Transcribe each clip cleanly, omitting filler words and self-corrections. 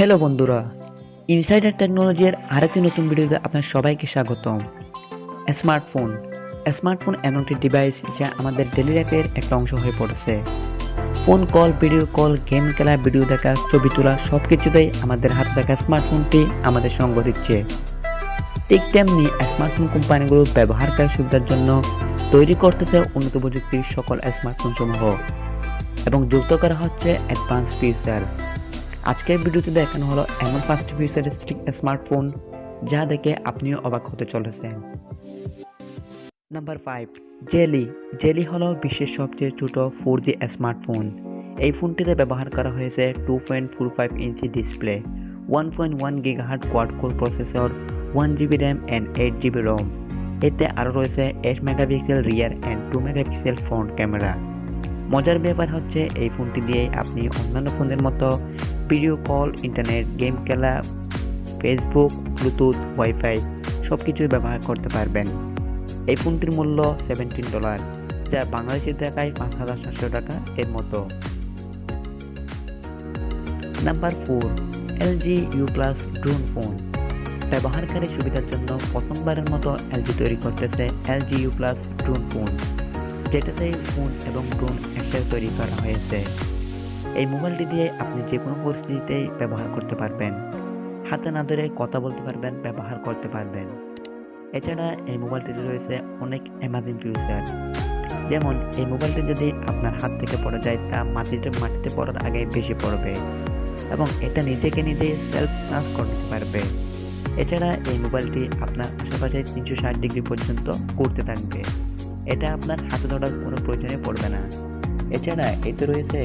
Hello বন্ধুরা, insider টেকনোলজির আরেকটি নতুন ভিডিওতে আপনার সবাইকে স্বাগতম। স্মার্টফোন স্মার্টফোন এমন একটি ডিভাইস যা আমাদের ডেইলি লাইফের একটা অংশ হয়ে পড়েছে। Phone call, video call, game খেলা, ভিডিও দেখা, ছবি তোলা সবকিছুতেই আমাদের হাতে থাকা স্মার্টফোনটি আমাদের সঙ্গ দিচ্ছে। ঠিক তেমনি স্মার্টফোন কোম্পানিগুলো ব্যবহারকারী সুবিধার জন্য তৈরি করতেছে উন্নত প্রযুক্তির সকল স্মার্টফোন সমূহ এবং যুক্ত করা হচ্ছে অ্যাডভান্স ফিচার। আজকের ভিডিওতে দেখানো হলো এমন 5টি ফিউচারিস্টিক স্মার্টফোন যা দেখে আপনিও অবাক হতে চলেছেন। নাম্বার 5, জেলি হলো বিশ্বের সবচেয়ে ছোট 4G স্মার্টফোন। এই ফোনটিতে ব্যবহার করা হয়েছে 2.45 inch display, 1.1 GHz quad core processor, 1GB RAM and 8GB ROM. এতে আরও রয়েছে 8 megapixel rear and 2 megapixel front camera. মজার ব্যাপার হচ্ছে এই ফোনটি দিয়ে আপনি অন্যান্য ফোনের মতো ভিডিও কল, ইন্টারনেট, গেম খেলা, ফেসবুক, ব্লুটুথ, ওয়াইফাই সব কিছুই ব্যবহার করতে পারবেন। এই ফোনটির মূল্য $17, যা বাংলাদেশি টাকায় 5,700 টাকা এর মতো। Number 4, LG U+ drone phone. ব্যবহারকারী সুবিধার জন্য প্রথমবারের মতো LG তৈরি করতেছে LG U+ ড্রোন ফোন, যেটাতে ফোন এবং ড্রোন একসাথে তৈরি করা হয়েছে। এই মোবাইলটি দিয়ে আপনি যে কোনো পরিস্থিতিতেই ব্যবহার করতে পারবেন। হাতে না ধরে কথা বলতে পারবেন, ব্যবহার করতে পারবেন। এছাড়া এই মোবাইলটিতে রয়েছে অনেক অ্যামেজিং ফিচার, যেমন এই মোবাইলটি যদি আপনার হাত থেকে পড়ে যায় তা মাটিতে পড়ার আগে বেশি পড়বে এবং এটা নিজেকে নিজে সেলফ চার্জ করতে পারবে। এছাড়া এই মোবাইলটি আপনার আশেপাশে 360 ডিগ্রি পর্যন্ত ঘুরতে থাকবে। এটা আপনার হাতে ধরার কোনো প্রয়োজনে পড়বে না। এছাড়া এতে রয়েছে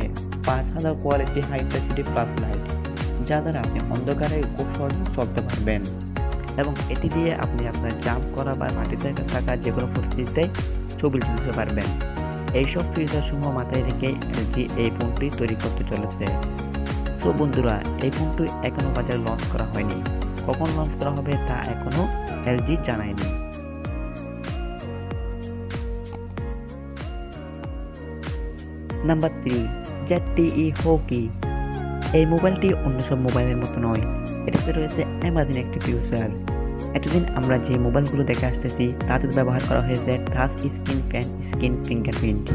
5000 quality high intensity flash light, যা দ্বারা আপনি অন্ধকারে খুব সহজে চলতে পারবেন এবং এটি দিয়ে আপনি আপনার জাম্প করা বা মাটিতে থাকা যে কোনো পরিস্থিতিতে ছবি তুলতে পারবেন। এইসব ফিচার সমূহ মাথায় রেখে এলজি এই ফোনটি তৈরি করতে চলেছে। তো বন্ধুরা, এই ফোনটি এখনো বাজারে লঞ্চ করা হয়নি। কখন লঞ্চ করা হবে তা এখনো এলজি জানায়নি। Number 3, ZTE Hawkeye। এই মোবাইলটি অন্য সব মোবাইলের মতো নয়, এটাতে রয়েছে অ্যামাজিং একটি ফিচার। এতদিন আমরা যে মোবাইলগুলো দেখে আসতেছি তাতে ব্যবহার করা হয়েছে touch screen, pan screen, fingerprint,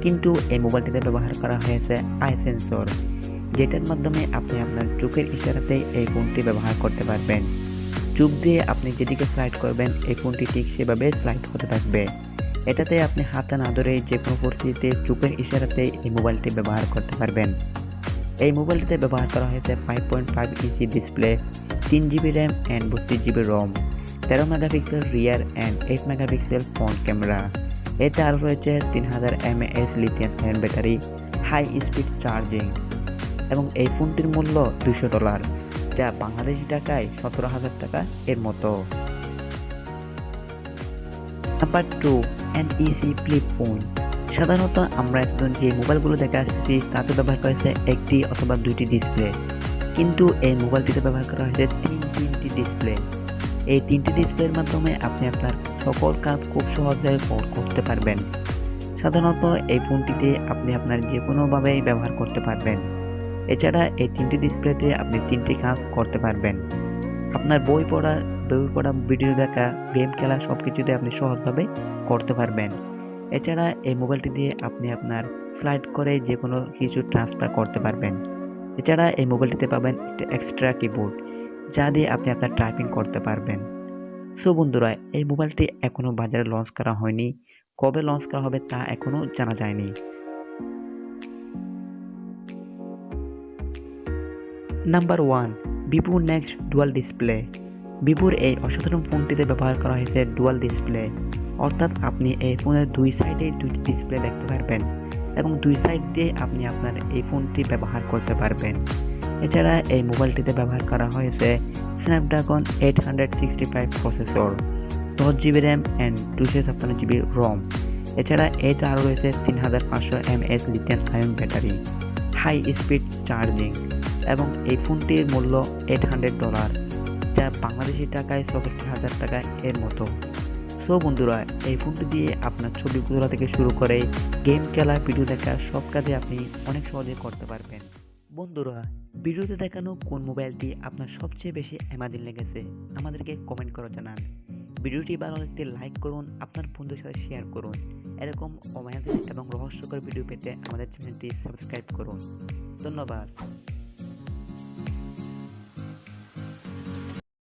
কিন্তু এই মোবাইলটিতে ব্যবহার করা হয়েছে আই সেন্সর, যেটার মাধ্যমে আপনি আপনার চোখের ইশারাতে এই ফোনটি ব্যবহার করতে পারবেন। চোখ দিয়ে আপনি যেদিকে স্লাইড করবেন এই ফোনটি ঠিক সেভাবে স্লাইড হতে থাকবে। এটাতে আপনি হাতে না ধরে যে কোনো পরিস্থিতিতে চোখের ইশারাতে এই মোবাইলটি ব্যবহার করতে পারবেন। এই মোবাইলটিতে ব্যবহার করা হয়েছে 5.5 inch display, 3GB RAM and 32GB ROM, 13 megapixel rear and 8 megapixel front camera. এতে আরও রয়েছে 3000 mAh lithium ion battery, high speed charging এবং এই ফোনটির মূল্য $200, যা বাংলাদেশি টাকায় 17,000 টাকা এর মতো। Number 2, NEC flip phone. সাধারণত আমরা এখন যে মোবাইলগুলো দেখে আসতেছি তাতে ব্যবহার করা হয়েছে একটি অথবা দুইটি ডিসপ্লে, কিন্তু এই মোবাইলটিতে ব্যবহার করা হয়েছে তিনটি ডিসপ্লে। এই 3টি ডিসপ্লের মাধ্যমে আপনি আপনার সকল কাজ খুব সহজে করতে পারবেন। সাধারণত এই ফোনটিতে আপনি আপনার যে কোনোভাবেই ব্যবহার করতে পারবেন। এছাড়া এই 3টি ডিসপ্লেতে আপনি 3টি কাজ করতে পারবেন। আপনার বই পড়া, ভিডিও দেখা, গেম খেলা সব কিছুতে আপনি সহজভাবে করতে পারবেন। এছাড়া এই মোবাইলটি দিয়ে আপনি আপনার স্লাইড করে যে কোনো কিছু ট্রান্সফার করতে পারবেন। এছাড়া এই মোবাইলটিতে পাবেন একটা এক্সট্রা কিবোর্ড, যা দিয়ে আপনি আপনার টাইপিং করতে পারবেন। সো বন্ধুরা, এই মোবাইলটি এখনও বাজারে লঞ্চ করা হয়নি। কবে লঞ্চ করা হবে তা এখনও জানা যায়নি। Number 1, Vivo next dual display. ভিভোর এই অসাধারণ ফোনটিতে ব্যবহার করা হয়েছে ডুয়াল ডিসপ্লে, অর্থাৎ আপনি এই ফোনের দুই সাইডে দুইটি ডিসপ্লে দেখতে পারবেন এবং দুই সাইড দিয়ে আপনি আপনার এই ফোনটি ব্যবহার করতে পারবেন। এছাড়া এই মোবাইলটিতে ব্যবহার করা হয়েছে Snapdragon 865 processor, 10GB RAM and 256GB ROM. এছাড়া এতে আরও রয়েছে 3500 mAh lithium ion battery, high speed charging এবং এই ফোনটির মূল্য $800, যা বাংলাদেশি টাকায় 64,000 টাকা এর মতো। সো বন্ধুরা, এই ফোনটি দিয়ে আপনার ছবি তোলা থেকে শুরু করে গেম খেলা, ভিডিও দেখা সব কাজে আপনি অনেক সহজে করতে পারবেন। বন্ধুরা, ভিডিওতে দেখানো কোন মোবাইলটি আপনার সবচেয়ে বেশি অ্যামাজিং লেগেছে আমাদেরকে কমেন্ট করে জানান। ভিডিওটি ভালো লাগলে একটি লাইক করুন, আপনার বন্ধুদের সাথে শেয়ার করুন। এরকম অ্যামাজিং এবং রহস্যকর ভিডিও পেতে আমাদের চ্যানেলটি সাবস্ক্রাইব করুন। ধন্যবাদ।